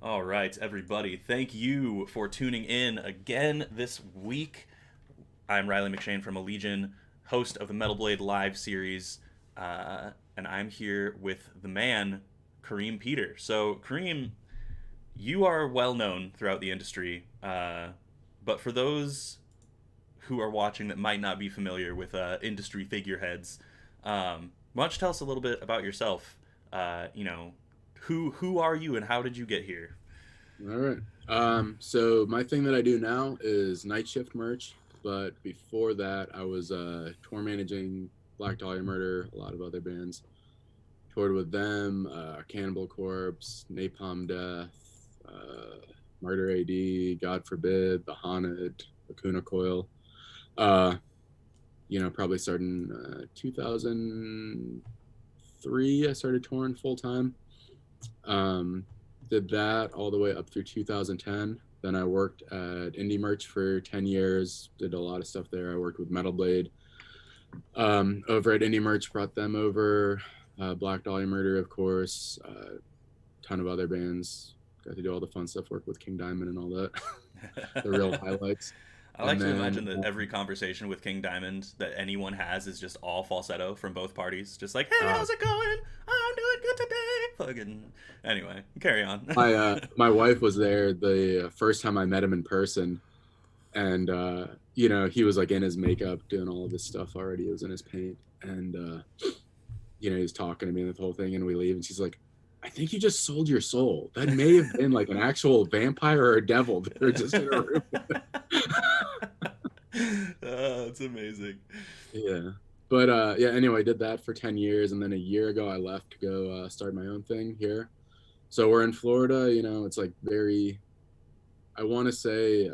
All right, everybody. Thank you for tuning in again this week. I'm Riley McShane from Allegion, host of the Metal Blade Live series, and I'm here with the man, Kareem Peter. So, Kareem, you are well known throughout the industry, but for those who are watching that might not be familiar with industry figureheads, why don't you tell us a little bit about yourself? Who are you and how did you get here? All right. So my thing that I do now is Nightshift merch, but before that, I was tour managing Black Dahlia Murder, a lot of other bands. Toured with them, Cannibal Corpse, Napalm Death, Murder AD, God Forbid, The Haunted, Lacuna Coil. Uh, probably starting 2003, I started touring full time. Um, did that all the way up through 2010. Then I worked at Indie Merch for 10 years, did a lot of stuff there. I worked with Metal Blade. Over at Indie Merch, brought them over. Black Dahlia Murder, of course. Ton of other bands. Got to do all the fun stuff, work with King Diamond and all that. The real highlights. I like And to then, imagine that every conversation with King Diamond that anyone has is just all falsetto from both parties. Just like, hey, uh, how's it going? I'm doing good today. Fucking. Anyway, carry on. my wife was there the first time I met him in person, and he was like in his makeup doing all of his stuff already. It was in his paint, and he was talking to me and the whole thing, and we leave, and she's like, I think you just sold your soul. That may have been like an actual vampire or a devil that were just in a room. Oh, it's amazing. Yeah. But yeah, anyway, I did that for 10 years, and then a year ago I left to go start my own thing here. So we're in Florida. It's like very, I want to say,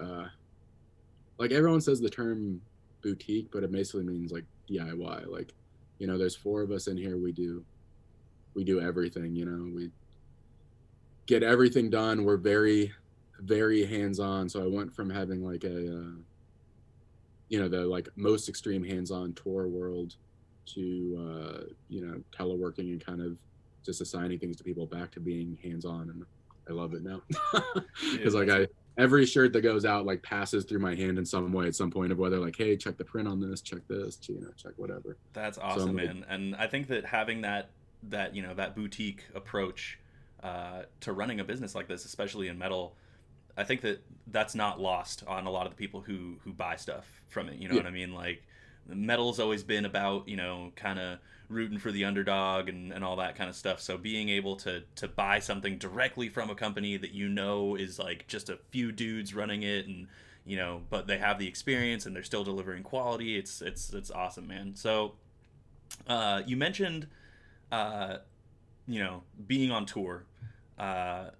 like everyone says the term boutique, but it basically means like DIY. Like, there's four of us in here. We do everything. We get everything done. We're very, very hands on. So I went from having like the like most extreme hands on tour world to teleworking and kind of just assigning things to people back to being hands on, and I love it now. Dude, Because like that's I every shirt that goes out like passes through my hand in some way at some point of whether like, hey, check the print on this, check this, check whatever. that's So awesome, I'm like, man. And I think that having that boutique approach to running a business like this, especially in metal, I think that that's not lost on a lot of the people who buy stuff from it. You know yeah, what I mean? Like, metal's always been about kind of rooting for the underdog and all that kind of stuff. So being able to buy something directly from a company that is like just a few dudes running it, and but they have the experience and they're still delivering quality. It's awesome, man. So you mentioned uh, being on tour. Uh,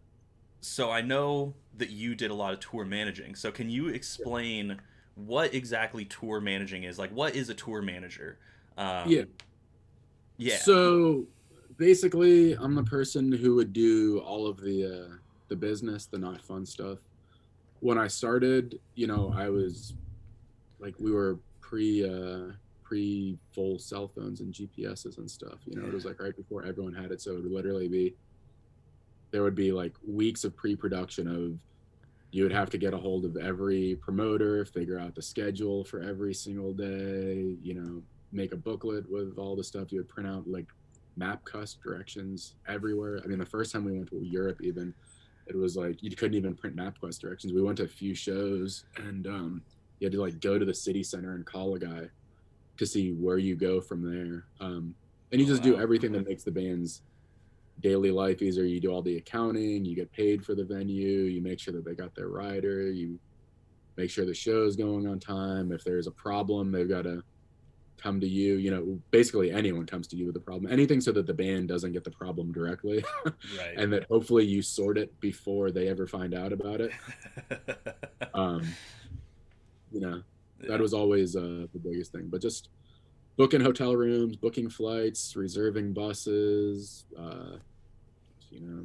so I know that you did a lot of tour managing. So can you explain what exactly tour managing is? Like, what is a tour manager? yeah. Um, yeah. So basically, I'm the person who would do all of the business, the not fun stuff. When I started, I was like we were pre full cell phones and GPSs and stuff. It was like right before everyone had it, so it would literally be there would be like weeks of pre-production of you would have to get a hold of every promoter, figure out the schedule for every single day, make a booklet with all the stuff you would print out, like map cust directions everywhere. I mean, the first time we went to Europe, even it was like you couldn't even print MapQuest directions. We went to a few shows, and you had to like go to the city center and call a guy to see where you go from there. And you Oh just do wow. everything that makes the band's daily life easier. You do all the accounting, you get paid for the venue, you make sure that they got their rider, you make sure the show's going on time. If there's a problem, they've got to come to you. Basically anyone comes to you with a problem. Anything so that the band doesn't get the problem directly, Right. and that hopefully you sort it before they ever find out about it. Um, you know, that Yeah. was always the biggest thing. But just booking hotel rooms, booking flights, reserving buses, you know,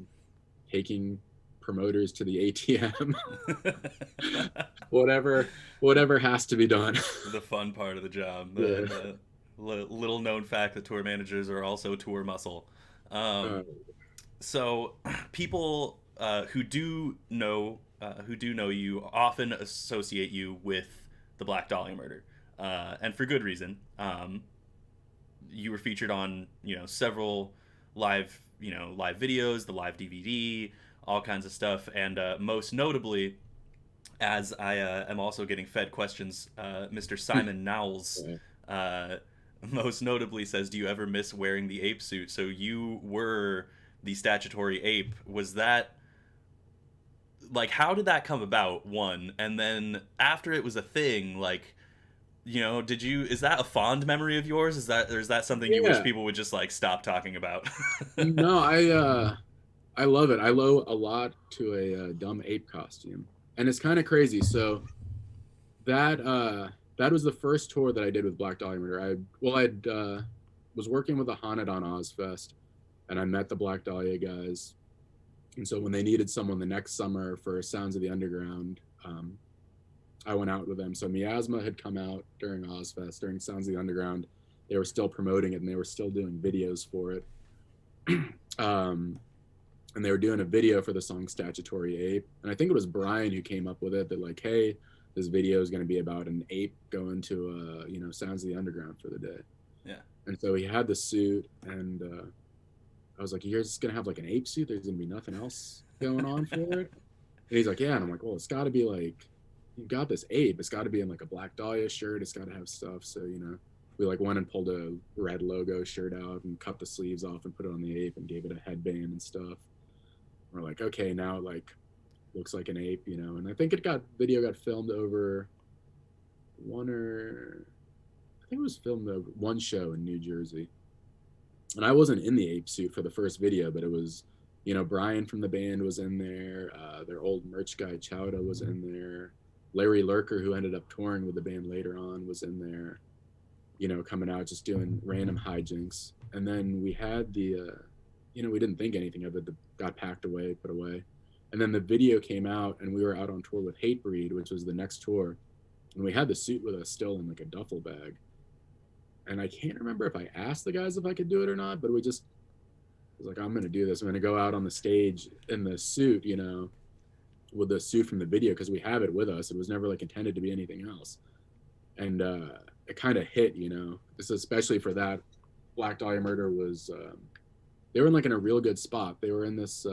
taking promoters to the ATM, whatever has to be done. The fun part of the job. Yeah. The little known fact that tour managers are also tour muscle. Uh, Um, so people who do know you often associate you with the Black Dahlia murder, and for good reason. You were featured on several live videos, the live DVD, all kinds of stuff, and most notably, as I am also getting fed questions, Mr. Simon Knowles. Yeah. Uh, Most notably says, "Do you ever miss wearing the ape suit?" So you were the statutory ape. Was that like, how did that come about? One, and then after it was a thing, like, did you? Is that a fond memory of yours? Is that, or is that something you wish Yeah. people would just like stop talking about? No, I love it. I owe a lot to a dumb ape costume, and it's kind of crazy. So that was the first tour that I did with Black Dahlia Murder. I was working with a Haunted on Ozfest, and I met the Black Dahlia guys. And so when they needed someone the next summer for Sounds of the Underground, I went out with them. So Miasma had come out during Ozfest, during Sounds of the Underground. They were still promoting it, and they were still doing videos for it. um, and they were doing a video for the song Statutory Ape. And I think it was Brian who came up with it, that like, hey, this video is going to be about an ape going to Sounds of the Underground for the day. Yeah. And so he had the suit, and I was like, you're just going to have like an ape suit? There's going to be nothing else going on for it? And he's like, yeah. And I'm like, well, it's got to be like, you've got this ape. It's got to be in like a Black Dahlia shirt. It's got to have stuff. So, we like went and pulled a red logo shirt out and cut the sleeves off and put it on the ape and gave it a headband and stuff. We're like, okay, now it like looks like an ape, and I think video got filmed over I think it was filmed over one show in New Jersey. And I wasn't in the ape suit for the first video, but it was, Brian from the band was in there. Their old merch guy, Chowda, was in there. Larry Lurker, who ended up touring with the band later on, was in there, coming out, just doing random hijinks. And then we had we didn't think anything of it. Got packed away, put away. And then the video came out, and we were out on tour with Hatebreed, which was the next tour. And we had the suit with us still in like a duffel bag. And I can't remember if I asked the guys if I could do it or not, but we just was like, I'm going to do this. I'm going to go out on the stage in the suit, with the suit from the video, because we have it with us. It was never like intended to be anything else. And it kind of hit, this especially for that. Black Dahlia Murder was, they were in like in a real good spot. They were in this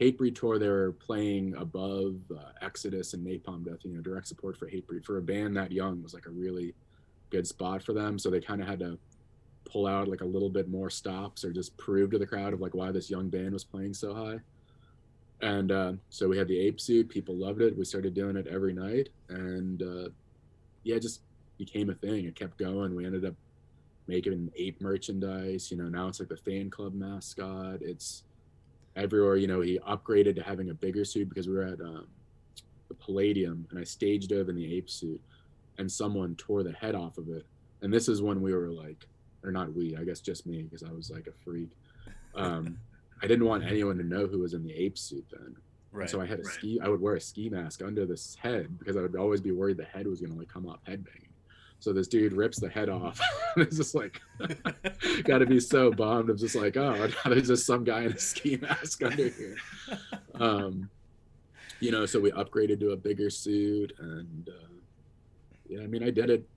Hatebreed tour. They were playing above Exodus and Napalm Death, direct support for Hatebreed. For a band that young was like a really good spot for them. So they kind of had to pull out like a little bit more stops, or just prove to the crowd of like why this young band was playing so high. And so we had the ape suit. People loved it. We started doing it every night, and it just became a thing. It kept going. We ended up making ape merchandise. Now it's like the fan club mascot. It's everywhere. He upgraded to having a bigger suit because we were at the Palladium, and I stage dove in the ape suit, and someone tore the head off of it. And this is when we were like, or not we, I guess just me, because I was like a freak. I didn't want anyone to know who was in the ape suit then. Right. And so I had I would wear a ski mask under this head, because I would always be worried the head was going to like come off headbanging. So this dude rips the head off. It's just like, got to be so bummed. I'm just like, oh, now there's just some guy in a ski mask under here. So we upgraded to a bigger suit, and I did it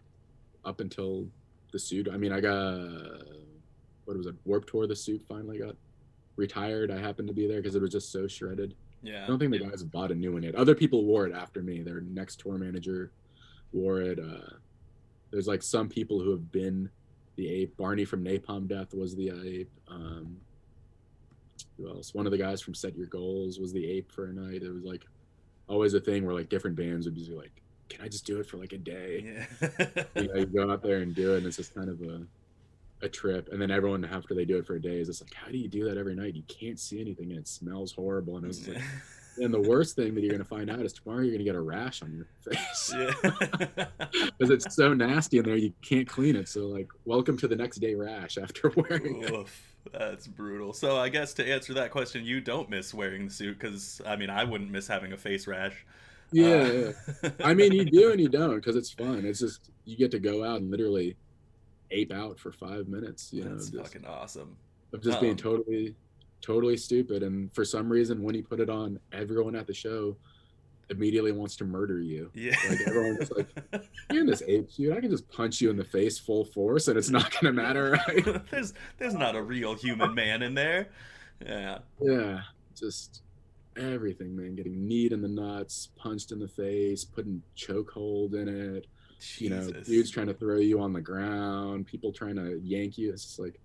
up until the suit. I got, what was it, Warped Tour, the suit finally got retired. I happened to be there because it was just so shredded. Yeah. I don't think the guys bought a new one yet. Other people wore it after me. Their next tour manager wore it. There's like some people who have been the ape. Barney from Napalm Death was the ape. Who else? One of the guys from Set Your Goals was the ape for a night. It was like always a thing where like different bands would be like, can I just do it for like a day? Yeah. You go out there and do it, and it's just kind of a trip. And then everyone, after they do it for a day, is just like, how do you do that every night? You can't see anything, and it smells horrible. And it's like, and the worst thing that you're going to find out is tomorrow you're going to get a rash on your face. Because it's so nasty in there, you can't clean it. So like, welcome to the next day rash after wearing it. That's brutal. So I guess to answer that question, you don't miss wearing the suit, because I wouldn't miss having a face rash. Yeah. You do and you don't, because it's fun. It's just, you get to go out and literally ape out for 5 minutes. That's fucking awesome. Of just being totally totally stupid. And for some reason, when you put it on, everyone at the show immediately wants to murder you. Yeah. Like everyone's just like, you're in this ape suit. I can just punch you in the face full force, and it's not gonna matter, right? There's not a real human man in there. Yeah. Yeah, just everything, man. Getting kneed in the nuts, punched in the face, putting chokehold in it. Jesus. Dudes trying to throw you on the ground, people trying to yank you. It's just like,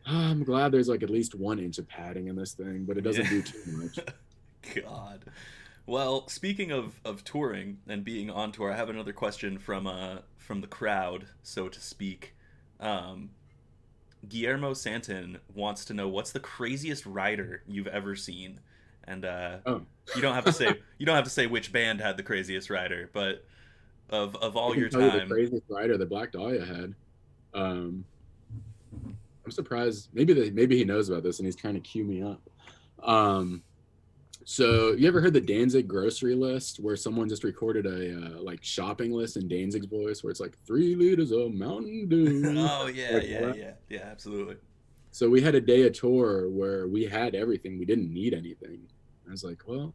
I'm glad there's like at least 1 inch of padding in this thing, but it doesn't Yeah. do too much. God. Well, speaking of touring and being on tour, I have another question from the crowd, so to speak. Um, Guillermo Santin wants to know what's the craziest rider you've ever seen, and Oh, you don't have to say which band had the craziest rider, but of I all can your tell you the time. craziest rider that Black Dahlia had. Um, I'm surprised. Maybe he knows about this and he's trying to cue me up. Um, so you ever heard the Danzig grocery list where someone just recorded a like shopping list in Danzig's voice where it's like 3 liters of Mountain Dew, Oh yeah, like yeah, all that? yeah, yeah, absolutely. So we had a day of tour where we had everything. We didn't need anything. I was like, well,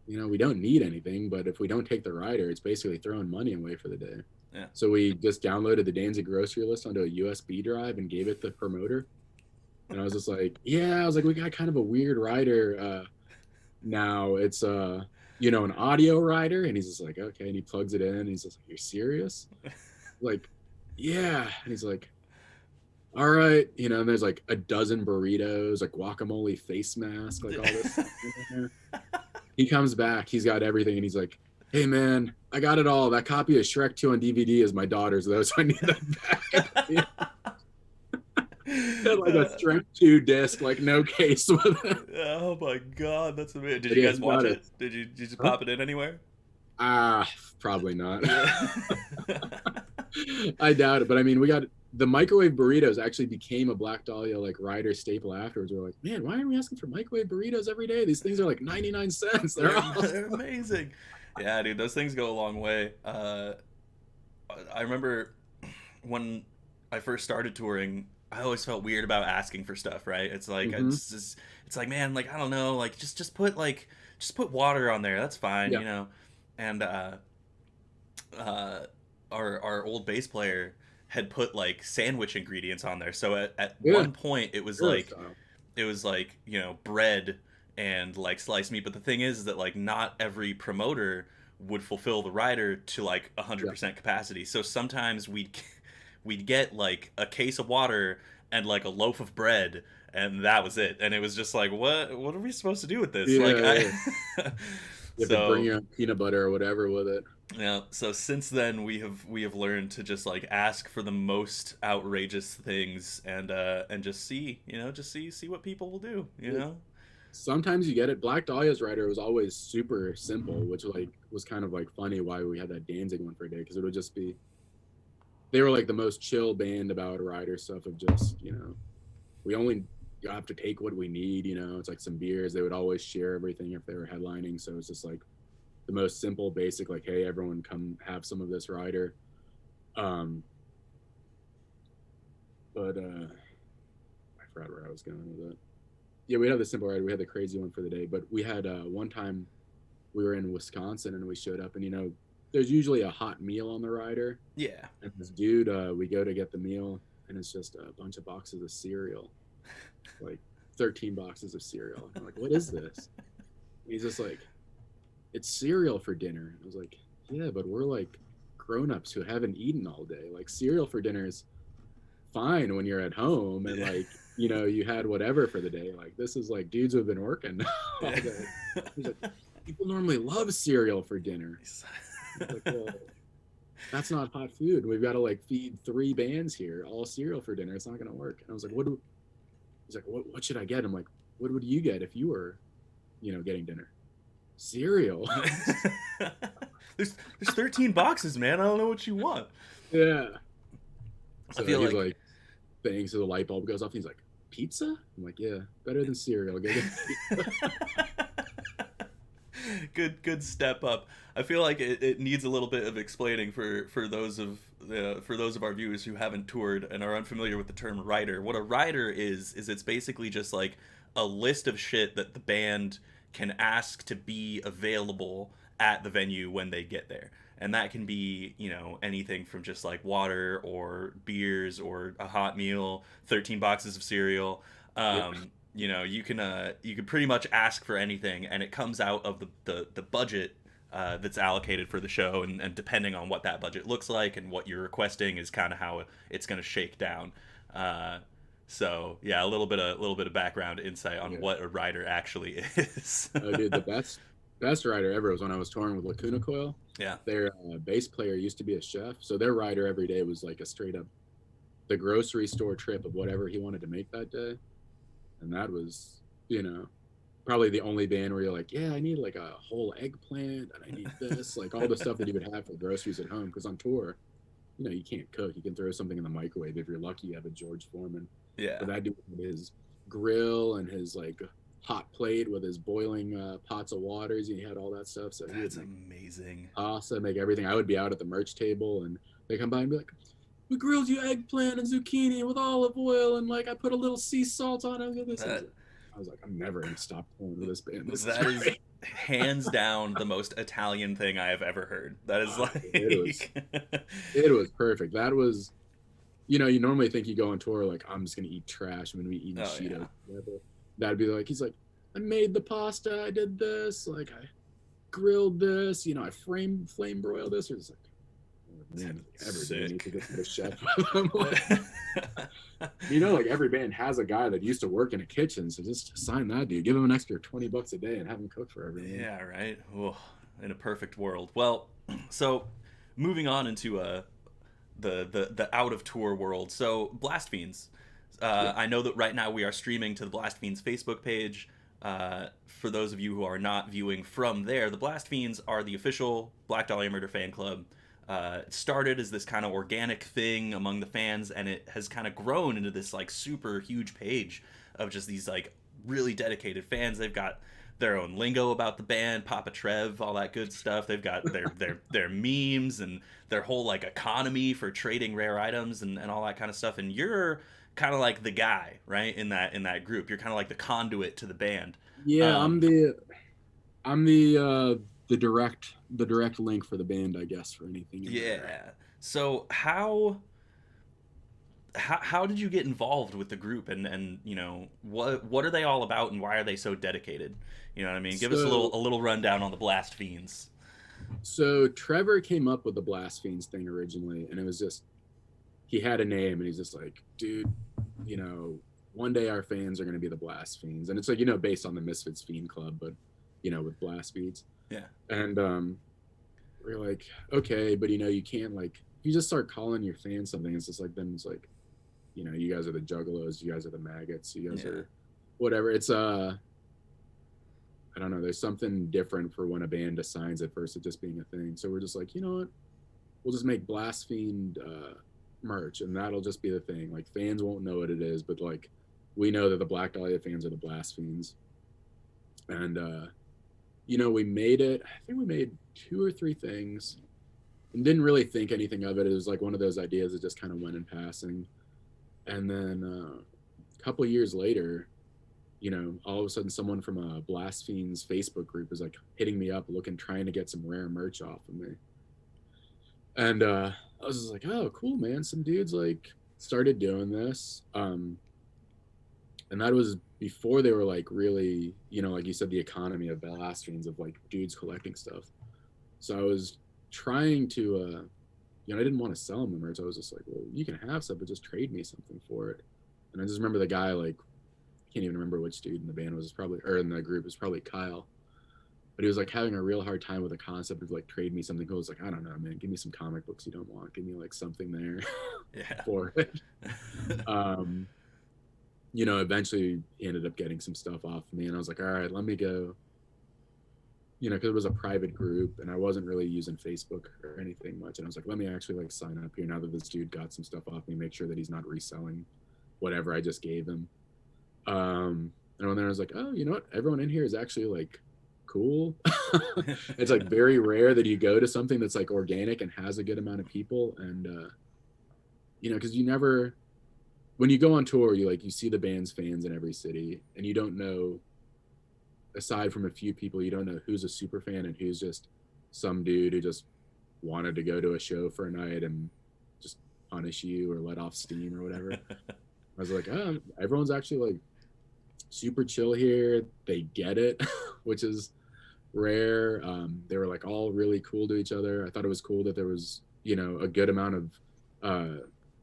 we don't need anything, but if we don't take the rider, it's basically throwing money away for the day. Yeah. So we just downloaded the Danzig grocery list onto a USB drive and gave it the promoter. And I was just like, yeah, I was like, we got kind of a weird rider. Now it's an audio rider. And he's just like, okay. And he plugs it in and he's just like, you're serious? Like, yeah. And he's like, all right. And there's like a dozen burritos, like guacamole face mask, like all this stuff in there. He comes back, he's got everything, and he's like, hey man, I got it all. That copy of Shrek 2 on DVD is my daughter's though, so I need that back. Had like a Shrek 2 disc, like no case with it. Oh my god, that's amazing. Did But you yeah, guys he watch got it? it. Did you just Huh? pop it in anywhere? Probably not. Yeah. I doubt it. But I mean, we got the microwave burritos actually became a Black Dahlia like rider staple afterwards. We're like, man, why are we asking for microwave burritos every day? These things are like 99 cents. They're awesome. They're amazing. Yeah, dude, those things go a long way. I remember when I first started touring, I always felt weird about asking for stuff. Right? It's like Mm-hmm. it's like, man, like I don't know, like just put water on there. That's fine, Yeah. you know. And uh, our old bass player had put like sandwich ingredients on there. So at Yeah. one point Euro style. it was like, you know, bread and like sliced meat. But the thing is that like not every promoter would fulfill the rider to like Yeah. 100% capacity. So sometimes we'd get like a case of water and like a loaf of bread, and that was it. And it was just like, what are we supposed to do with this? Yeah. Like Yeah. I You have to bring so your own peanut butter or whatever with it. yeah, so since then we have learned to just like ask for the most outrageous things and just see, you know, just see what people will do, you Yeah. know? Sometimes you get it. Black Dahlia's rider was always super simple, which like was kind of like funny why we had that Danzig one for a day, because it would just be they were like the most chill band about rider stuff of just, we only have to take what we need, it's like some beers. They would always share everything if they were headlining. So it's just like the most simple, basic, like, hey, everyone come have some of this rider. Um, but I forgot where I was going with it. Yeah, we had the simple rider. We had the crazy one for the day, but we had one time we were in Wisconsin and we showed up, and there's usually a hot meal on the rider. Yeah. And this dude, we go to get the meal, and it's just a bunch of boxes of cereal, like 13 boxes of cereal. I'm like, what is this? And he's just like, it's cereal for dinner. I was like, yeah, but we're like grown-ups who haven't eaten all day. Like cereal for dinner is fine when you're at home and like, you had whatever for the day. Like this is like dudes who have been working all day. He's like, people normally love cereal for dinner. Like, well, that's not hot food. We've got to like feed 3 bands here, all cereal for dinner. It's not going to work. And I was like, he's like, what should I get? I'm like, what would you get if you were, getting dinner? Cereal. there's 13 boxes, man. I don't know what you want. Yeah. So I feel he's like thanks. So the light bulb goes off. He's like, pizza? I'm like, yeah, better than cereal. Go get pizza. Good step up. I feel like it needs a little bit of explaining for those of our viewers who haven't toured and are unfamiliar with the term rider. What a rider is it's basically just like a list of shit that the band can ask to be available at the venue when they get there. And that can be, anything from just like water or beers or a hot meal, 13 boxes of cereal. Yep. You can pretty much ask for anything, and it comes out of the budget that's allocated for the show, and depending on what that budget looks like and what you're requesting is kind of how it's going to shake down. So yeah, a little bit of background insight on Yeah. what a rider actually is. Oh, dude, the best rider ever was when I was touring with Lacuna Coil. Yeah. Their bass player used to be a chef, so their rider every day was like a straight up the grocery store trip of whatever he wanted to make that day, and that was, probably the only band where you're like, yeah, I need like a whole eggplant, and I need this, like all the stuff that you would have for groceries at home, because on tour, you can't cook. You can throw something in the microwave if you're lucky. You have a George Foreman, Yeah. but that dude with his grill and his like hot plate with his boiling pots of waters. He had all that stuff. So he That's would make amazing. pasta, make everything. I would be out at the merch table, and they come by and be like, "We grilled you eggplant and zucchini with olive oil, and like I put a little sea salt on it." That I was like, I'm never gonna stop playing with this band. This that is is great. hands down the most Italian thing I have ever heard. That is It was perfect. That was, you normally think you go on tour like I'm just gonna eat trash. I'm gonna be eating Oh Cheetos. yeah. Whatever. That'd be like he's like, I made the pasta. I did this. Like I grilled this. I flame broiled this. Or it's like, oh, man, every band needs to get to the chef. I'm like, like every band has a guy that used to work in a kitchen. So just sign that dude. Give him an extra $20 a day and have him cook for everyone. Yeah, right. Oh, in a perfect world. Well, so moving on into the out of tour world. So Blast Fiends. Yeah. I know that right now we are streaming to the Blast Fiends Facebook page. For those of you who are not viewing from there, the Blast Fiends are the official Black Dahlia Murder fan club. It started as this kind of organic thing among the fans, and it has kind of grown into this like super huge page of just these like really dedicated fans. They've got their own lingo about the band, Papa Trev, all that good stuff. They've got their memes and their whole like economy for trading rare items and all that kind of stuff. And you're kind of like the guy, right, in that group. You're kind of like the conduit to the band. Yeah, Um, I'm the direct link for the band, I guess, for anything in there. yeah. So how did you get involved with the group, and what are they all about, and why are they so dedicated? You know what I mean? Give us a So little rundown on the Blast Fiends. so Trevor came up with the Blast Fiends thing originally, and it was just he had a name, and he's just like, dude, one day our fans are gonna be the Blast Fiends, and it's like based on the Misfits Fiend Club, but with Blast Beats. Yeah. And we're like, okay, but you can't like if you just start calling your fans something, it's just like then it's like, you guys are the juggalos, you guys are the maggots, you guys Yeah. are whatever. It's I don't know, there's something different for when a band assigns it versus just being a thing. So we're just like, you know what? We'll just make Blast Fiend merch, and that'll just be the thing. Like fans won't know what it is, but like we know that the Black Dahlia fans are the Blast Fiends. And we made it. I think we made 2 or 3 things and didn't really think anything of it. It was like one of those ideas that just kind of went in passing. And then a couple years later, all of a sudden someone from a Blast Fiends Facebook group is like hitting me up trying to get some rare merch off of me. And I was just like, oh, cool, man. Some dudes like started doing this. And that was before they were like really, like you said, the economy of Blast Fiends of like dudes collecting stuff. So I was trying to, I didn't want to sell them the merch. I was just like, well, you can have stuff, but just trade me something for it. And I just remember the guy, like, I can't even remember which dude in the band was probably, or in the group was probably Kyle. But he was like having a real hard time with the concept of like trade me something cool. I was like, I don't know, man, give me some comic books you don't want. Give me like something there Yeah. for it. Eventually he ended up getting some stuff off me, and I was like, all right, let me go. Because it was a private group, and I wasn't really using Facebook or anything much. And I was like, let me actually like sign up here now that this dude got some stuff off me, make sure that he's not reselling whatever I just gave him. And then I was like, oh, you know what? Everyone in here is actually like cool. It's like very rare that you go to something that's like organic and has a good amount of people. And because you never, when you go on tour, you see the band's fans in every city, and you don't know, aside from a few people, you don't know who's a super fan and who's just some dude who just wanted to go to a show for a night and just punish you or let off steam or whatever. I was like, oh, everyone's actually like super chill here. They get it, which is rare. They were like all really cool to each other. I thought it was cool that there was, a good amount of,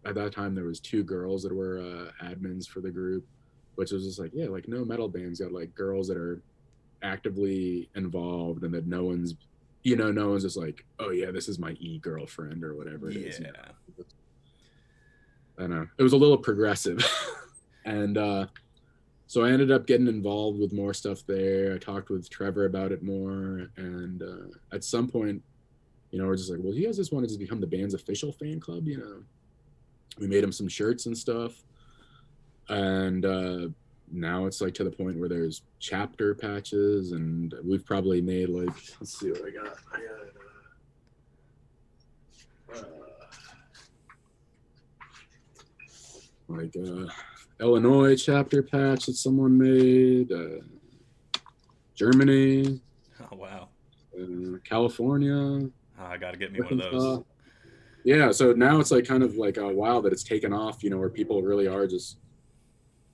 at that time there was two girls that were admins for the group, which was just like, yeah, like no metal band's got like girls that are actively involved, and that no one's just like, oh yeah, this is my girlfriend or whatever it is. I don't know. It was a little progressive. And so I ended up getting involved with more stuff there. I talked with Trevor about it more. And at some point, we're just like, well, you guys just want to just become the band's official fan club, We made him some shirts and stuff. And now it's like to the point where there's chapter patches, and we've probably made like, let's see what I got. Like Illinois chapter patch that someone made, Germany. Oh wow. California. Oh, I gotta get me one of those. Yeah, so now it's like kind of like wow that it's taken off, where people really are just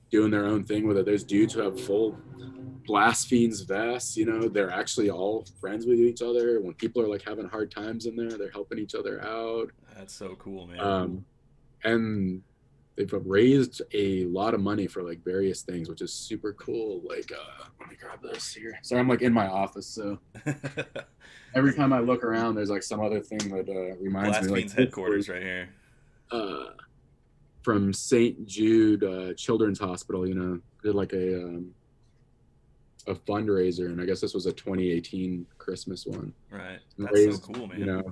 doing their own thing with it. There's dudes who have full Blast Fiends vests, they're actually all friends with each other. When people are like having hard times in there, they're helping each other out. That's so cool, man. And they've raised a lot of money for like various things, which is super cool. Like, let me grab this here. Sorry, I'm like in my office, so every time I look around, there's like some other thing that reminds me. Fiends headquarters right here. From St. Jude Children's Hospital, did like a fundraiser, and I guess this was a 2018 Christmas one. Right, that's raised, so cool, man.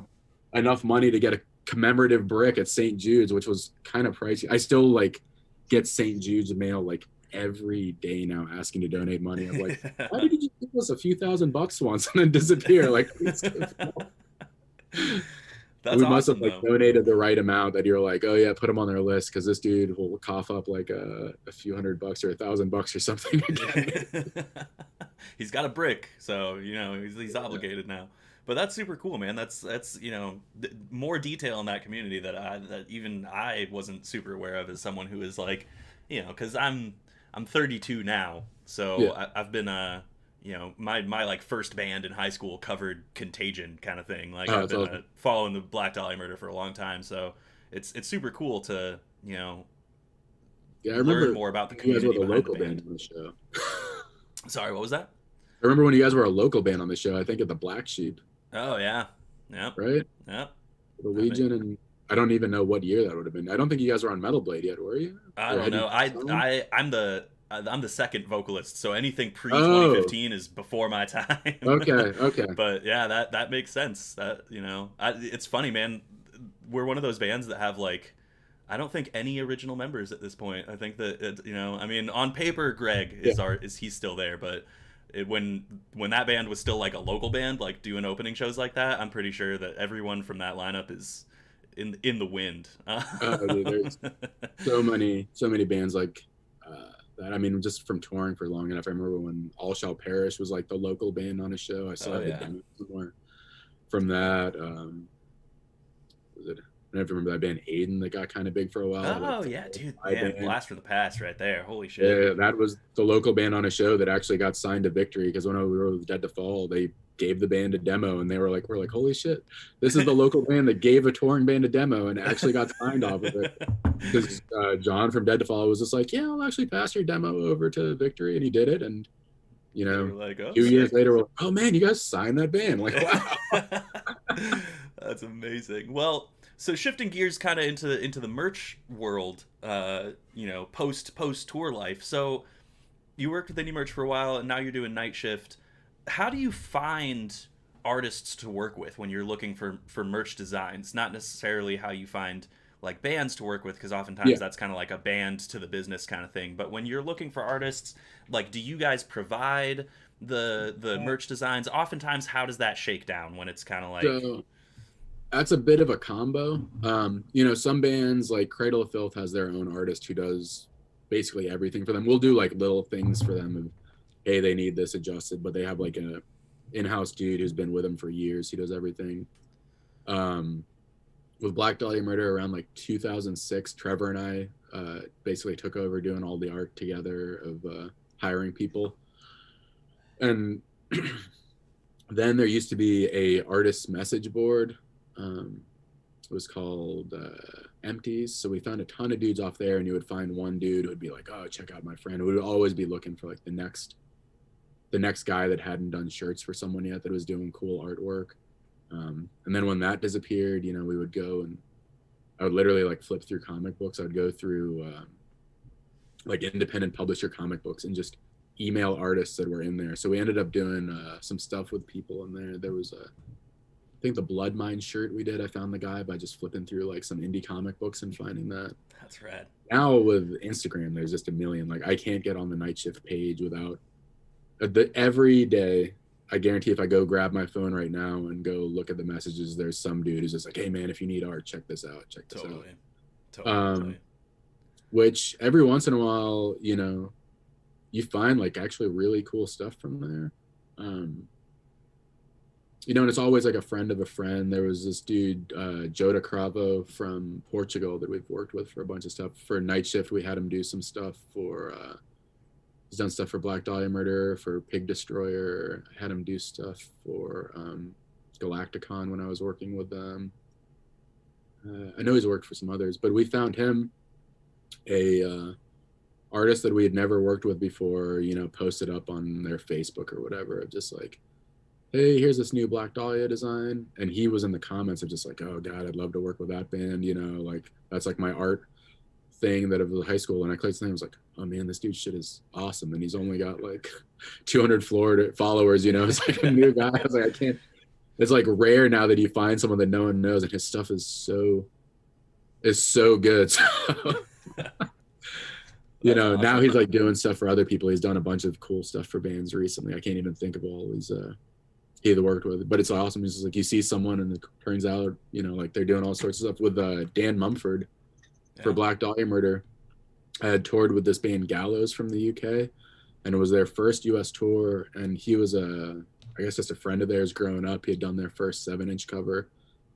Enough money to get a commemorative brick at St. Jude's, which was kind of pricey. I still like get St. Jude's mail like every day now asking to donate money. I'm like, why did you give us a few $1,000 once and then disappear? Like, we must have like donated the right amount that you're like, oh yeah, put them on their list because this dude will cough up like a few $100 or $1,000 or something. He's got a brick, so he's obligated now. But that's super cool, man. That's more detail in that community that even I wasn't super aware of as someone who is like, because I'm 32 now, so yeah. I've been my like first band in high school covered Contagion kind of thing. Like I've been following the Black Dahlia murder for a long time, so it's super cool to I remember learn more about the community behind the band. Band on the show. Sorry, what was that? I remember when you guys were a local band on the show. I think at the Black Sheep. Oh yeah, yeah. Right. Yeah. The Legion, and I don't even know what year that would have been. I don't think you guys were on Metal Blade yet, were you? I don't know. I'm the second vocalist, so anything pre 2015 is before my time. Okay. But yeah, that makes sense. That it's funny, man. We're one of those bands that have like, I don't think any original members at this point. I think that I mean, on paper, Greg is he's still there, but when that band was still like a local band, like doing opening shows like that, I'm pretty sure that everyone from that lineup is in the wind. Dude, there's so many bands like that. I mean, just from touring for long enough. I remember when All Shall Perish was like the local band on a show. I saw the demo somewhere from that. Was it? I don't know if you remember that band Aiden that got kind of big for a while. Oh yeah, dude, Blast from the Past right there. Holy shit. Yeah, that was the local band on a show that actually got signed to Victory, because when we were with Dead to Fall, they gave the band a demo, and we're like, holy shit, this is the local band that gave a touring band a demo and actually got signed off of it. Because John from Dead to Fall was just like, yeah, I'll actually pass your demo over to Victory, and he did it, and like, 2 years later, we're like, oh man, you guys signed that band. Like, wow. That's amazing. Well, so shifting gears kind of into the merch world, post tour life. So you worked with Indie Merch for a while, and now you're doing Nightshift. How do you find artists to work with when you're looking for merch designs? Not necessarily how you find like bands to work with, because Yeah. oftentimes that's kind of like a band to the business kind of thing. But when you're looking for artists, like, do you guys provide the merch designs? Oftentimes, how does that shake down when it's kind of like, So that's a bit of a combo. Some bands like Cradle of Filth has their own artist who does basically everything for them. We'll do like little things for them of, hey, they need this adjusted, but they have like a in-house dude who's been with them for years. He does everything. Um, with Black Dahlia Murder around like 2006, Trevor and I basically took over doing all the art together of hiring people. And then there used to be a artist message board. It was called Empties. So we found a ton of dudes off there, and you would find one dude who would be like, "Oh, check out my friend." We would always be looking for like the next guy that hadn't done shirts for someone yet that was doing cool artwork. And then when that disappeared, we would go and I would literally like flip through comic books. I would go through like independent publisher comic books and just email artists that were in there. So we ended up doing some stuff with people in there. There was I think the Blood Mine shirt we did. I found the guy by just flipping through like some indie comic books and finding that. that's rad. Now with Instagram, there's just a million. Like I can't get on the Nightshift page without every day. I guarantee if I go grab my phone right now and go look at the messages, there's some dude who's just like, "Hey man, if you need art, check this out. Check this Totally, out." totally. Which every once in a while, you find like actually really cool stuff from there. And it's always like a friend of a friend. There was this dude, Joda Cravo from Portugal that we've worked with for a bunch of stuff. For Nightshift, we had him do some stuff for, he's done stuff for Black Dahlia Murder, for Pig Destroyer. I had him do stuff for Galacticon when I was working with them. I know he's worked for some others, but we found him a artist that we had never worked with before, posted up on their Facebook or whatever, of just like, "Hey, here's this new Black Dahlia design." And he was in the comments of just like, "Oh God, I'd love to work with that band." Like that's like my art thing that of the high school. And I clicked his name, I was like, "Oh man, this dude's shit is awesome." And he's only got like 200 Florida followers, it's like a new guy. I was like, I can't, it's like rare now that you find someone that no one knows, and his stuff is so good. So, now he's like doing stuff for other people. He's done a bunch of cool stuff for bands recently. I can't even think of all these he had worked with, but it's awesome. It's just like you see someone and it turns out, like they're doing all sorts of stuff with Dan Mumford for Black Dahlia Murder. I had toured with this band Gallows from the UK, and it was their first US tour. And he was I guess just a friend of theirs growing up. He had done their first 7-inch cover,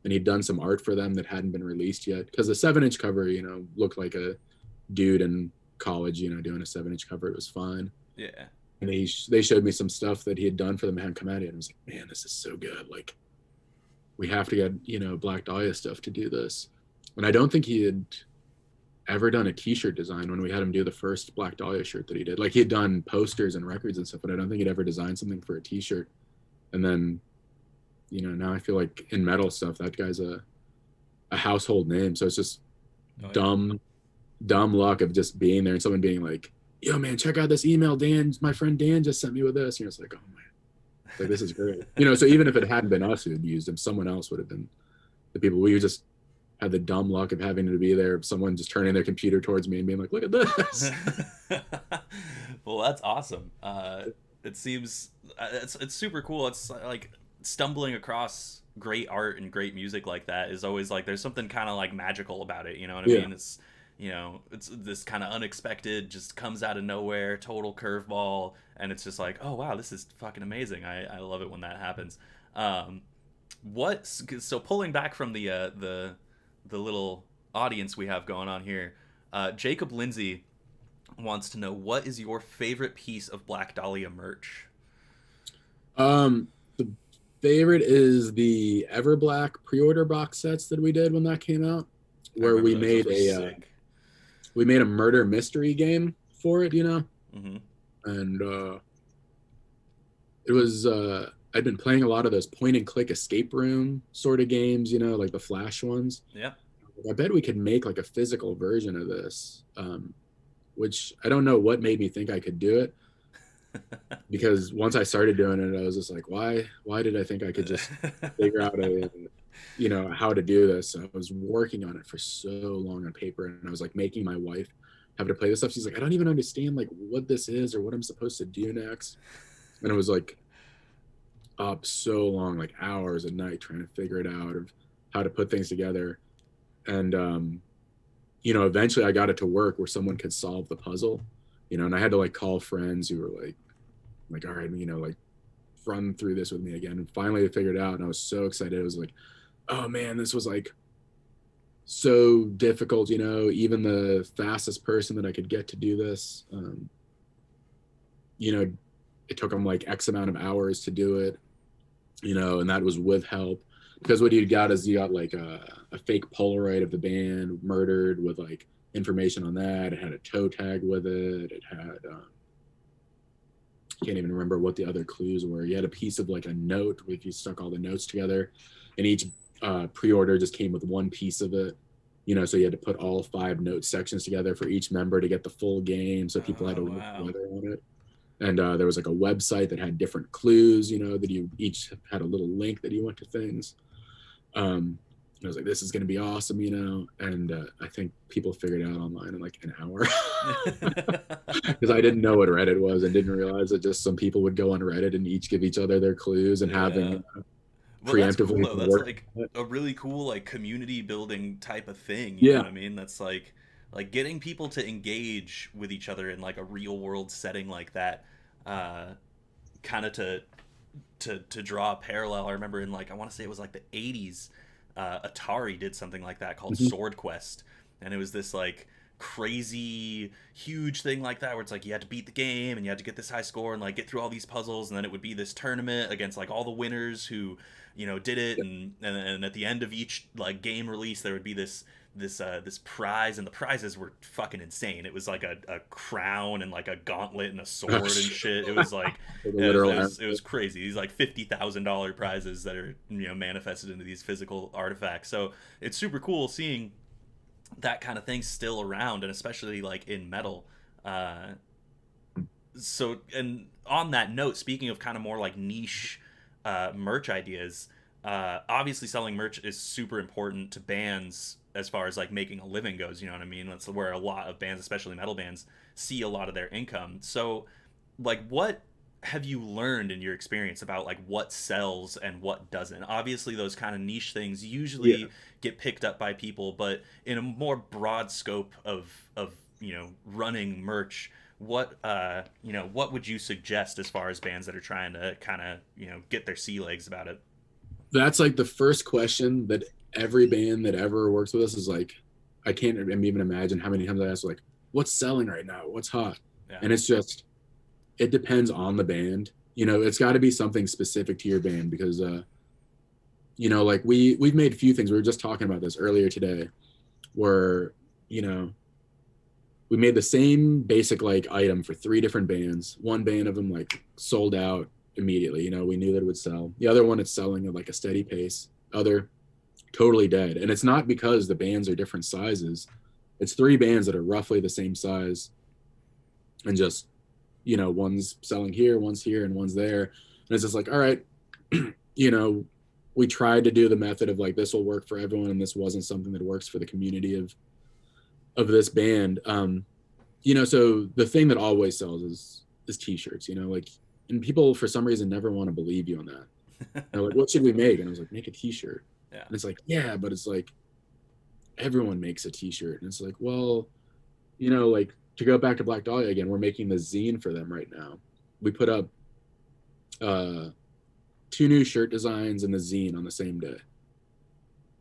and he'd done some art for them that hadn't been released yet. Because the 7-inch cover, looked like a dude in college, doing a 7-inch cover. It was fine. Yeah. And they showed me some stuff that he had done for them, hadn't come out yet. And I was like, man, this is so good. Like, we have to get, Black Dahlia stuff to do this. And I don't think he had ever done a t-shirt design when we had him do the first Black Dahlia shirt that he did. Like, he had done posters and records and stuff, but I don't think he'd ever designed something for a t-shirt. And then, now I feel like in metal stuff, that guy's a household name. So it's just dumb luck of just being there and someone being like, "Yo man, check out this email my friend Dan just sent me with this." It's like, oh man, like this is great. So even if it hadn't been us who had used him, someone else would have been the people. We just had the dumb luck of having to be there, someone just turning their computer towards me and being like, "Look at this." Well, that's awesome. It seems it's super cool. It's like stumbling across great art and great music like that is always like there's something kind of like magical about it. You know what I mean? It's it's this kind of unexpected, just comes out of nowhere, total curveball, and it's just like, oh wow, this is fucking amazing. I love it when that happens. So pulling back from the little audience we have going on here, Jacob Lindsay wants to know, what is your favorite piece of Black Dahlia merch? The favorite is the Everblack pre-order box sets that we did when that came out, where we made a murder mystery game for it, Mm-hmm. And it was I'd been playing a lot of those point and click escape room sort of games, like the Flash ones. Yeah. I bet we could make like a physical version of this, which I don't know what made me think I could do it, because once I started doing it, I was just like, why did I think I could just figure out how to do this? So I was working on it for so long on paper, and I was like making my wife have to play this stuff. She's like, I don't even understand like what this is or what I'm supposed to do next. And it was like up so long, like hours a night trying to figure it out of how to put things together. And eventually I got it to work where someone could solve the puzzle, and I had to like call friends who were like, all right, like run through this with me again. And finally they figured it out, and I was so excited. It was like, oh man, this was like so difficult, even the fastest person that I could get to do this, you know, it took them like X amount of hours to do it, and that was with help. Because what you got is you got like a fake Polaroid of the band murdered with like information on that. It had a toe tag with it. It had, I can't even remember what the other clues were. You had a piece of like a note if you stuck all the notes together, and each pre-order just came with one piece of it. So you had to put all 5 note sections together for each member to get the full game. So people had Oh to work wow. together on it. And there was like a website that had different clues, that you each had a little link that you went to things. I was like, this is going to be awesome, and I think people figured it out online in like an hour because I didn't know what Reddit was and didn't realize that just some people would go on Reddit and each give each other their clues and having Yeah. Well, that's cool preemptively though. been That's working like on it. a really cool like community building type of thing, you know Yeah. what I mean? That's like getting people to engage with each other in like a real world setting like that. Uh kind of to draw a parallel. I remember in like I want to say it was like the 80s, Atari did something like that called Mhm. Sword Quest, and it was this like crazy huge thing like that where it's like you had to beat the game and you had to get this high score and like get through all these puzzles, and then it would be this tournament against like all the winners who did it, and at the end of each like game release there would be this prize, and the prizes were fucking insane. It was like a crown and like a gauntlet and a sword and Gosh, shit. It was like like a it was, literal it was, it arrow. was crazy. These like $50,000 prizes that are manifested into these physical artifacts. So it's super cool seeing that kind of thing still around, and especially like in metal. Uh, and on that note, speaking of kind of more like niche merch ideas, obviously selling merch is super important to bands as far as like making a living goes. You know what I mean? That's where a lot of bands, especially metal bands, see a lot of their income. So, like, what have you learned in your experience about like what sells and what doesn't? Obviously, those kind of niche things Yeah. usually get picked up by people, but in a more broad scope of running merch, what would you suggest as far as bands that are trying to kind of get their sea legs about it? That's like the first question that every band that ever works with us is like, I can't even imagine how many times I ask like, what's selling right now? What's hot? Yeah. And it's just, it depends on the band. It's got to be something specific to your band because like we've made a few things. We were just talking about this earlier today where, you know, we made the same basic like item for 3 different bands. One band of them like sold out immediately. We knew that it would sell. The other one it's selling at like a steady pace. Other totally dead. And it's not because the bands are different sizes. It's 3 bands that are roughly the same size and just one's selling here, one's here, and one's there. And it's just like, all right, you know, we tried to do the method of like this will work for everyone, and this wasn't something that works for the community of this band. So the thing that always sells is t-shirts, like, and people for some reason never want to believe you on that. They're like, what should we make? And I was like, make a t-shirt. Yeah. And it's like, yeah, but it's like everyone makes a t-shirt. And it's like, well, like to go back to Black Dahlia again, we're making the zine for them right now. We put up 2 new shirt designs and the zine on the same day.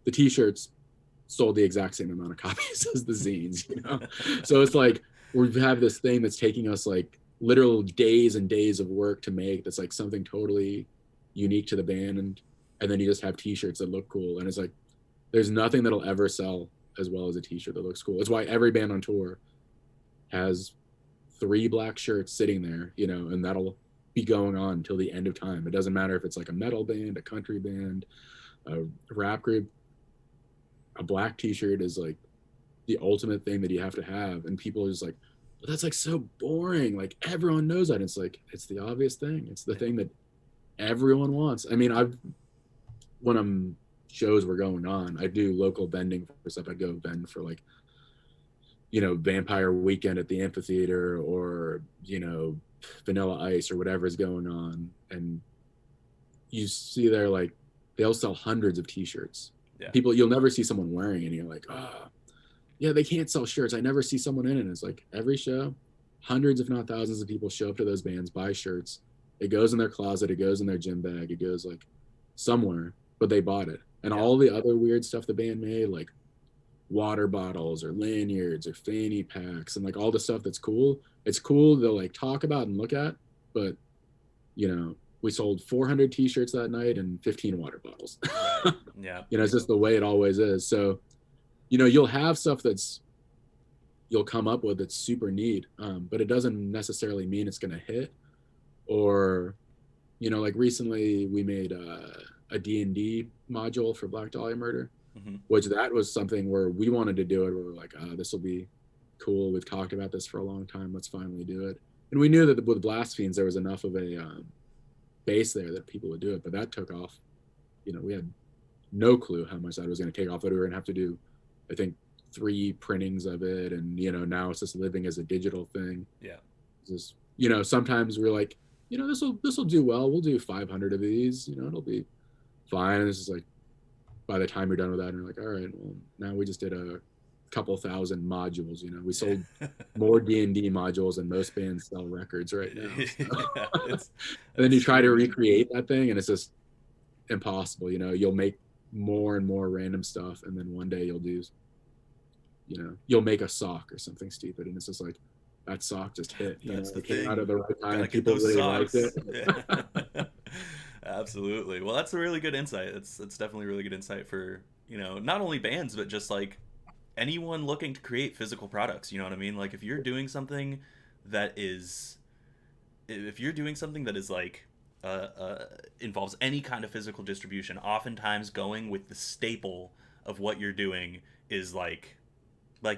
The t-shirts sold the exact same amount of copies as the zines. So it's like we have this thing that's taking us like literal days and days of work to make that's like something totally unique to the band, and then you just have t-shirts that look cool, and it's like there's nothing that'll ever sell as well as a t-shirt that looks cool. It's why every band on tour has 3 black shirts sitting there, and that'll be going on until the end of time. It doesn't matter if it's like a metal band, a country band, a rap group. A black t-shirt is like the ultimate thing that you have to have, and people are just like, but that's like so boring. Like everyone knows that. And it's like, it's the obvious thing. It's the Yeah. thing that everyone wants. I mean, when shows were going on, I do local vending for stuff. I go vend for like, Vampire Weekend at the amphitheater, or, Vanilla Ice or whatever is going on. And you see there, like, they'll sell hundreds of t-shirts. Yeah. People, you'll never see someone wearing it. And you're like, oh, yeah, they can't sell shirts. I never see someone in it. And it's like every show, hundreds, if not thousands of people show up to those bands, buy shirts. It goes in their closet. It goes in their gym bag. It goes like somewhere, but they bought it. And Yeah. all the other weird stuff the band made, like water bottles or lanyards or fanny packs and like all the stuff that's cool. It's cool to like talk about and look at, but we sold 400 t-shirts that night and 15 water bottles. Right. Yeah. It's just the way it always is. So, you'll have stuff you'll come up with that's super neat, but it doesn't necessarily mean it's going to hit. Or, like recently we made a D&D module for Black Dahlia Murder, Mm-hmm. which that was something where we wanted to do it. We were like, this will be cool. We've talked about this for a long time. Let's finally do it. And we knew that with Blast Fiends, there was enough of a base there that people would do it, but that took off. We had no clue how much that was going to take off, that we were going to have to do, I think, 3 printings of it. And, now it's just living as a digital thing. Yeah. Just, sometimes we're like, this will do well. We'll do 500 of these, it'll be fine. And this is like, by the time you're done with that, and you're like, all right, well, now we just did a couple thousand modules. We sold more D&D modules than most bands sell records right now. So. Yeah, and then you try to recreate that thing, and it's just impossible. You'll make more and more random stuff, and then one day you'll make a sock or something stupid, and it's just like, that sock just hit. That's the it came thing. out of the right time. Gotta get People those really socks. liked it. Yeah. Absolutely. Well, that's a really good insight. It's definitely really good insight for, not only bands, but just like anyone looking to create physical products. You know what I mean? Like if you're doing something that is like involves any kind of physical distribution, oftentimes going with the staple of what you're doing is like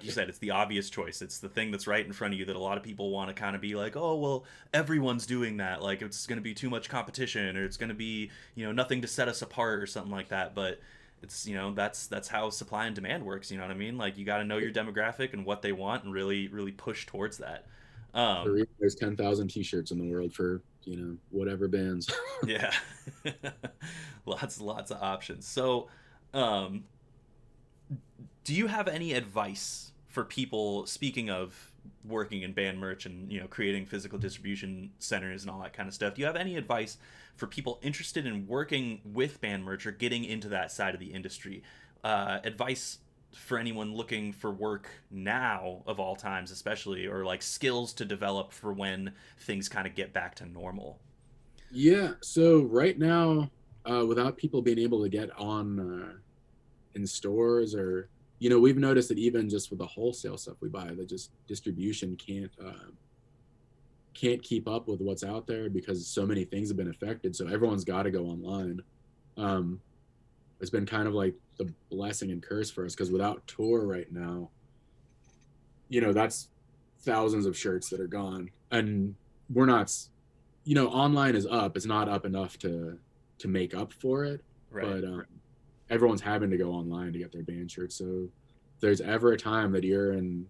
you said, it's the obvious choice. It's the thing that's right in front of you that a lot of people want to kind of be like, oh, well, everyone's doing that. Like it's going to be too much competition, or it's going to be, nothing to set us apart or something like that. But it's, that's how supply and demand works. You know what I mean? Like you got to know your demographic and what they want and really, really push towards that. There's 10,000 t-shirts in the world for, whatever bands. Yeah. Lots of options. So, do you have any advice for people, speaking of working in band merch and creating physical distribution centers and all that kind of stuff, do you have any advice for people interested in working with band merch or getting into that side of the industry? Advice for anyone looking for work now, of all times especially, or like skills to develop for when things kind of get back to normal? Yeah, so right now, without people being able to get on in stores, or we've noticed that even just with the wholesale stuff we buy, that just distribution can't keep up with what's out there because so many things have been affected. So everyone's got to go online. It's been kind of like the blessing and curse for us, because without tour right now, that's thousands of shirts that are gone, and we're not. Online is up. It's not up enough to make up for it, Right. but everyone's having to go online to get their band shirts. So if there's ever a time that you're in,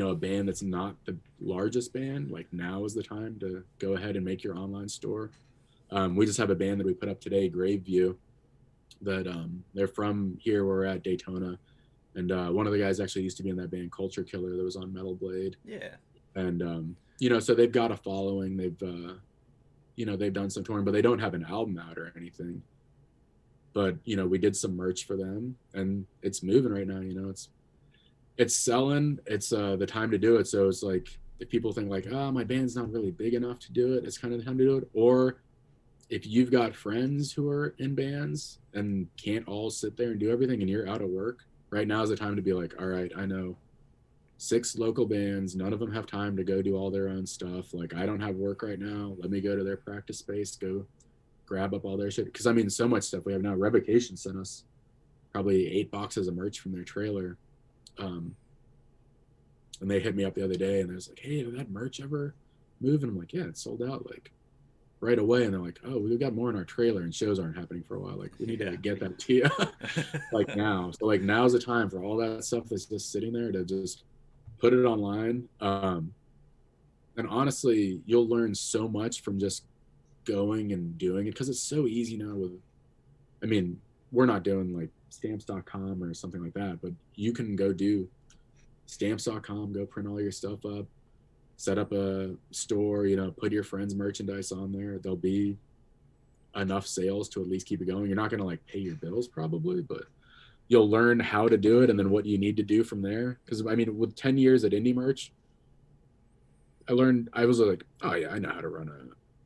a band that's not the largest band, like now is the time to go ahead and make your online store. We just have a band that we put up today, Graveview, that they're from here. We're at Daytona, and one of the guys actually used to be in that band Culture Killer that was on Metal Blade. Yeah. And so they've got a following. They've they've done some touring, but they don't have an album out or anything. But we did some merch for them, and it's moving right now. It's selling. It's the time to do it. So it's like, if people think like, oh, my band's not really big enough to do it, it's kind of the time to do it. Or if you've got friends who are in bands and can't all sit there and do everything, and you're out of work, right now is the time to be like, all right, I know 6 local bands, none of them have time to go do all their own stuff. Like, I don't have work right now. Let me go to their practice space, go grab up all their shit. Because so much stuff we have now. Revocation sent us probably 8 boxes of merch from their trailer. And they hit me up the other day and they was like, hey, did that merch ever move? And I'm like, yeah, it sold out like right away. And they're like, oh, we've got more in our trailer and shows aren't happening for a while. Like, we need Yeah. to get that to you like now. So like now's the time for all that stuff that's just sitting there to just put it online. And honestly, you'll learn so much from just going and doing it because it's so easy now with, I mean, we're not doing like stamps.com or something like that, but you can go do stamps.com, go print all your stuff up, set up a store, put your friends' merchandise on there. There'll be enough sales to at least keep it going. You're not going to like pay your bills probably, but you'll learn how to do it and then what you need to do from there. Because I mean, with 10 years at Indie Merch, I was like, oh yeah, I know how to run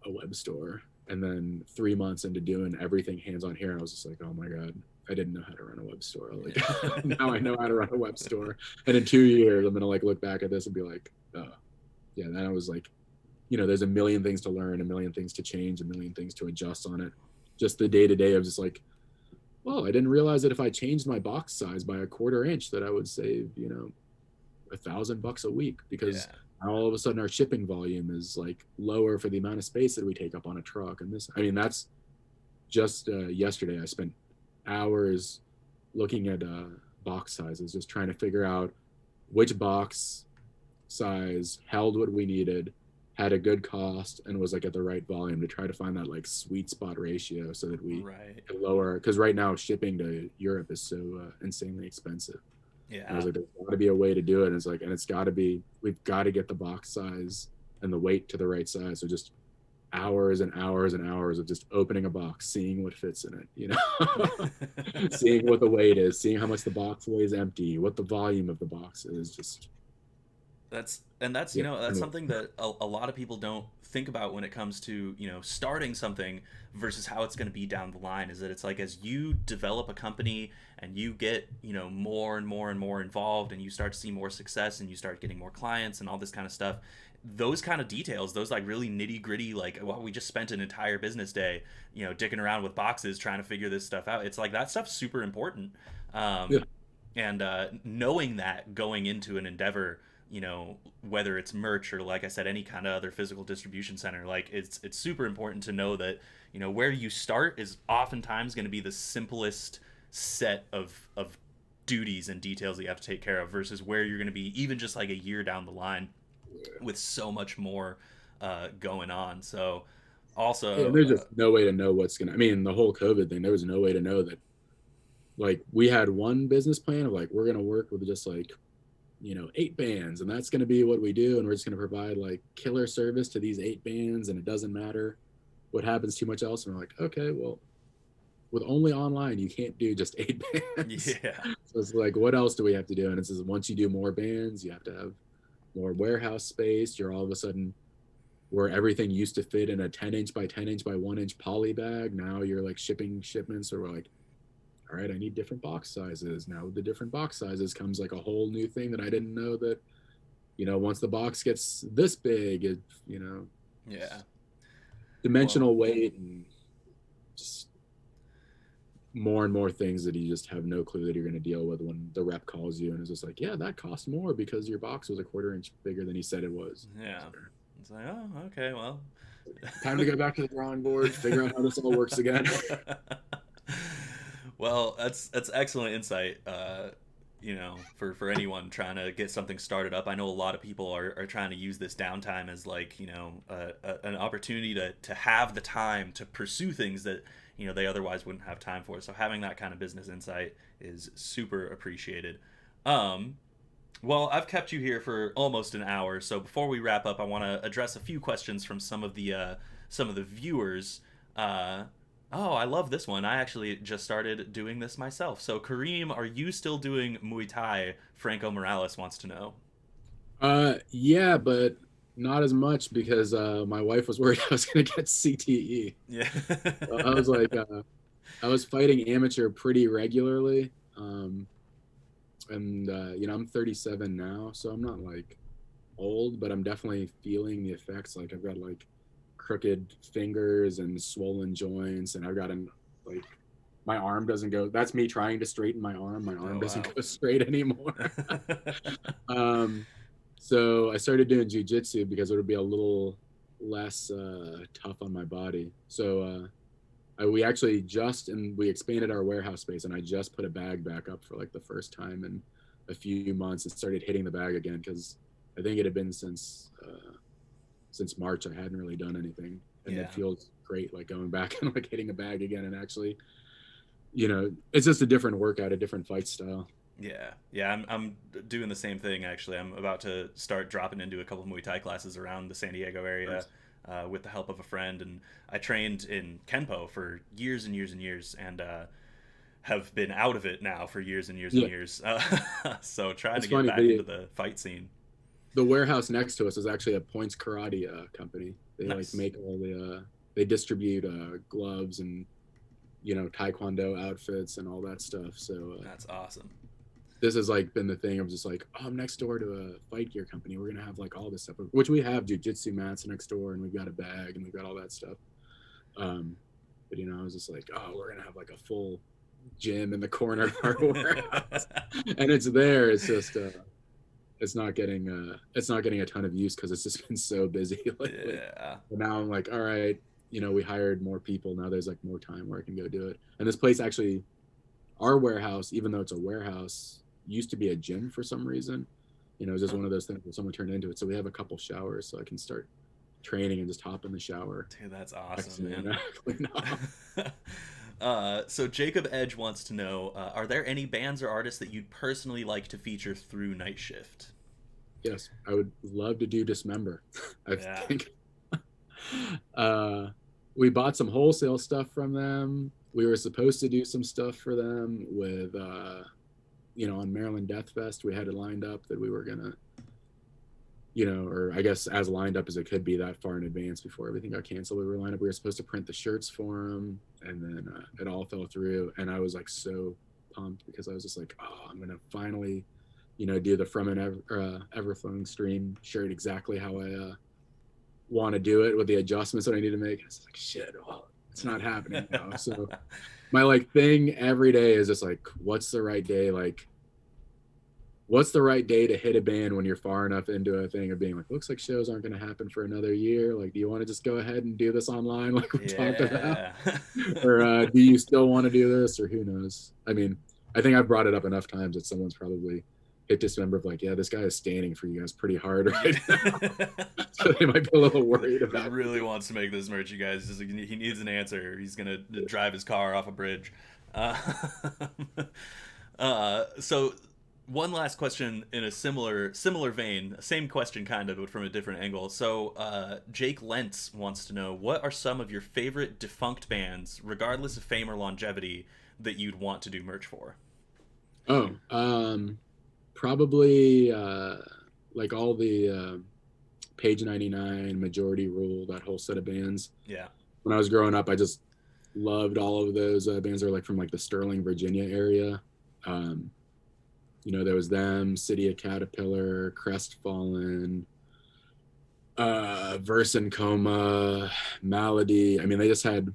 a web store. And then 3 months into doing everything hands on here, I was just like, oh my God, I didn't know how to run a web store. Like now I know how to run a web store. And in 2 years, I'm gonna like look back at this and be like, oh yeah. Then I was like, there's a million things to learn, a million things to change, a million things to adjust on it. Just the day to day of just like, well, I didn't realize that if I changed my box size by a quarter inch, that I would save, $1,000 a week because Yeah. all of a sudden our shipping volume is like lower for the amount of space that we take up on a truck. And this, I mean, that's just yesterday. I spent hours looking at box sizes, just trying to figure out which box size held what we needed, had a good cost, and was like at the right volume to try to find that like sweet spot ratio so that we Right. could lower. Because right now shipping to Europe is so insanely expensive. And I was Yeah. like, there's got to be a way to do it. And it's like, and it's got to be, we've got to get the box size and the weight to the right size. So just hours and hours and hours of just opening a box, seeing what fits in it, seeing what the weight is, seeing how much the box weighs empty, what the volume of the box is. Just, That's yeah. that's something that a lot of people don't think about when it comes to starting something versus how it's going to be down the line. Is that it's like as you develop a company and you get more and more and more involved and you start to see more success and you start getting more clients and all this kind of stuff, those kind of details, those like really nitty gritty, like, well, we just spent an entire business day dicking around with boxes trying to figure this stuff out. It's like that stuff's super important. Yeah. And knowing that going into an endeavor, whether it's merch or, like I said, any kind of other physical distribution center, like it's super important to know that where you start is oftentimes going to be the simplest set of duties and details that you have to take care of versus where you're going to be even just like a year down the line with so much more going on. So Yeah, also there's just no way to know I mean, the whole COVID thing, there was no way to know that. Like, we had one business plan of like, we're going to work with just like, 8 bands, and that's going to be what we do. And we're just going to provide like killer service to these 8 bands. And it doesn't matter what happens too much else. And we're like, okay, well, with only online, you can't do just 8 bands. yeah. So it's like, what else do we have to do? And it says, once you do more bands, you have to have more warehouse space. You're all of a sudden where everything used to fit in a 10-inch by 10-inch by 1-inch poly bag. Now you're like shipping shipments, or we're like, all right, I need different box sizes. Now with the different box sizes comes like a whole new thing that I didn't know that, once the box gets this big, Yeah. Well, dimensional weight and just more and more things that you just have no clue that you're going to deal with when the rep calls you and is just like, yeah, that cost more because your box was a quarter inch bigger than he said it was. yeah. It's like, oh, okay, well. Time to go back to the drawing board, figure out how this all works again. Well, that's excellent insight. For anyone trying to get something started up, I know a lot of people are trying to use this downtime as like an opportunity to have the time to pursue things that they otherwise wouldn't have time for. So having that kind of business insight is super appreciated. Well, I've kept you here for almost an hour, so before we wrap up, I want to address a few questions from some of the viewers. Oh, I love this one. I actually just started doing this myself. So, Kareem, are you still doing Muay Thai? Franco Morales wants to know. Yeah, but not as much because my wife was worried I was going to get CTE. Yeah. I was like, I was fighting amateur pretty regularly. And I'm 37 now, so I'm not like old, but I'm definitely feeling the effects. Like, I've got like crooked fingers and swollen joints, and I've got like, my arm doesn't go. That's me trying to straighten my arm. My arm Oh, doesn't wow. go straight anymore. um, So I started doing jujitsu because it would be a little less tough on my body. So we actually just and we expanded our warehouse space, and I just put a bag back up for like the first time in a few months. It started hitting the bag again because I think it had been since March I hadn't really done anything, and it Yeah. feels great like going back and like hitting a bag again and actually, it's just a different workout, a different fight style. Yeah, yeah, I'm doing the same thing actually. I'm about to start dropping into a couple of Muay Thai classes around the San Diego area, Nice. with the help of a friend. And I trained in Kenpo for years and years and years, and have been out of it now for years and years and Yeah, years. So trying it's to get funny. back into the fight scene. The warehouse next to us is actually a Points Karate company. They like Nice. make all they distribute gloves and taekwondo outfits and all that stuff. So That's awesome. this has like been the thing. I'm just like, oh, I'm next door to a fight gear company. We're gonna have like all this stuff, which we have jujitsu mats next door, and we've got a bag, and we've got all that stuff. Um, but I was just like, oh, we're gonna have like a full gym in the corner of our warehouse, and it's there. It's just it's not getting a ton of use because it's just been so busy lately. Yeah. But now I'm like, all right, we hired more people. Now there's like more time where I can go do it. And this place actually, our warehouse, even though it's a warehouse, used to be a gym for some reason. It's just Huh. one of those things where someone turned into it. So we have a couple showers, so I can start training and just hop in the shower, Dude, that's awesome, accident, man. clean off. So Jacob Edge wants to know: are there any bands or artists that you'd personally like to feature through Nightshift? Yes, I would love to do Dismember. I Yeah. think uh, we bought some wholesale stuff from them. We were supposed to do some stuff for them with, on Maryland Death Fest. We had it lined up that we were gonna, or I guess as lined up as it could be that far in advance before everything got canceled. We were lined up. We were supposed to print the shirts for them, and then it all fell through. And I was like so pumped because I was just like, oh, I'm gonna finally, do the From an Ever Stream shirt exactly how I want to do it with the adjustments that I need to make. I was like, shit, well, it's not happening now. So my like thing every day is just like, what's the right day? Like, what's the right day to hit a band when you're far enough into a thing of being like, looks like shows aren't going to happen for another year. Like, do you want to just go ahead and do this online like we talked about? Yeah. Or do you still want to do this? Or who knows? I mean, I think I've brought it up enough times that someone's probably hit this member of like, yeah, this guy is standing for you guys pretty hard right now. So they might be a little worried He about really wants to make this merch, you guys. Just, he needs an answer. He's gonna drive his car off a bridge. Uh, so one last question in a similar vein, same question kind of, but from a different angle. So Jake Lentz wants to know, what are some of your favorite defunct bands, regardless of fame or longevity, that you'd want to do merch for? Oh, probably like all the Page 99, Majority Rule, that whole set of bands. Yeah. When I was growing up, I just loved all of those bands. They're like from like the Sterling, Virginia area. Um, there was them, City of Caterpillar, Crestfallen, Verse and Coma, Malady. I mean, they just had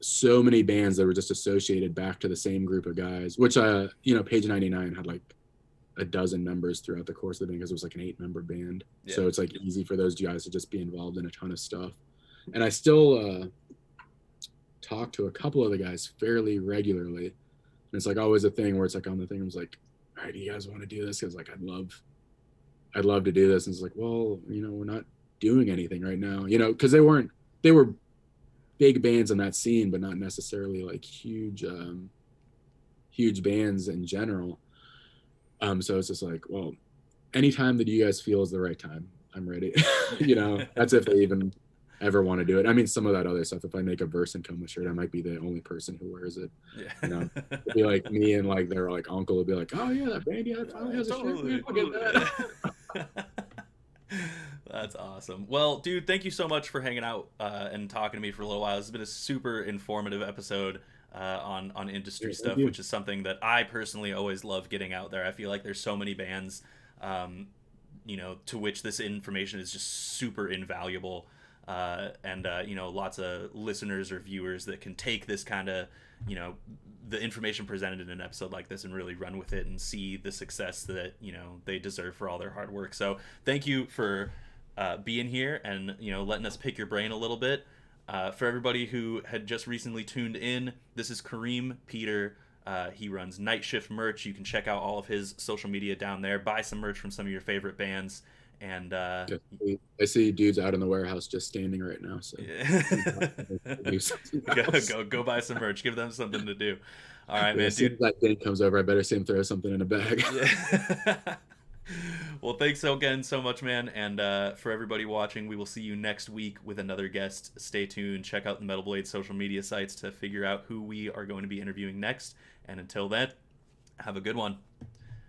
so many bands that were just associated back to the same group of guys, which, Page 99 had like a dozen members throughout the course of the band because it was like an 8-member band. Yeah. So it's like easy for those guys to just be involved in a ton of stuff. And I still talk to a couple of the guys fairly regularly. And it's like always a thing where it's like on the thing, I was like, all right, do you guys want to do this? Because like I'd love to do this. And it's like, well, we're not doing anything right now, because they were big bands in that scene, but not necessarily like huge bands in general. So it's just like, well, anytime that you guys feel is the right time, I'm ready. That's if they even ever want to do it. I mean, some of that other stuff, if I make a Verse and Coma shirt, I might be the only person who wears it. Yeah. It'd be like me and like their like uncle would be like, oh yeah, that band, yeah, it finally has a shirt. Man. Look at that. That's awesome. Well, dude, thank you so much for hanging out and talking to me for a little while. This has been a super informative episode on industry stuff, which is something that I personally always love getting out there. I feel like there's so many bands, to which this information is just super invaluable. And lots of listeners or viewers that can take this kind of you know, the information presented in an episode like this and really run with it and see the success that, you know, they deserve for all their hard work. So thank you for being here and, you know, letting us pick your brain a little bit. For everybody who had just recently tuned in, this is Karim Peter. He runs Nightshift merch. You can check out all of his social media down there. Buy some merch from some of your favorite bands. And I see dudes out in the warehouse just standing right now. So do something else. go buy some merch. Give them something to do. All right, Yeah, man, as soon dude. as that day comes over, I better see him throw something in a bag. Yeah. Well, thanks again so much, man. And for everybody watching, we will see you next week with another guest. Stay tuned. Check out the Metal Blade social media sites to figure out who we are going to be interviewing next. And until then, have a good one.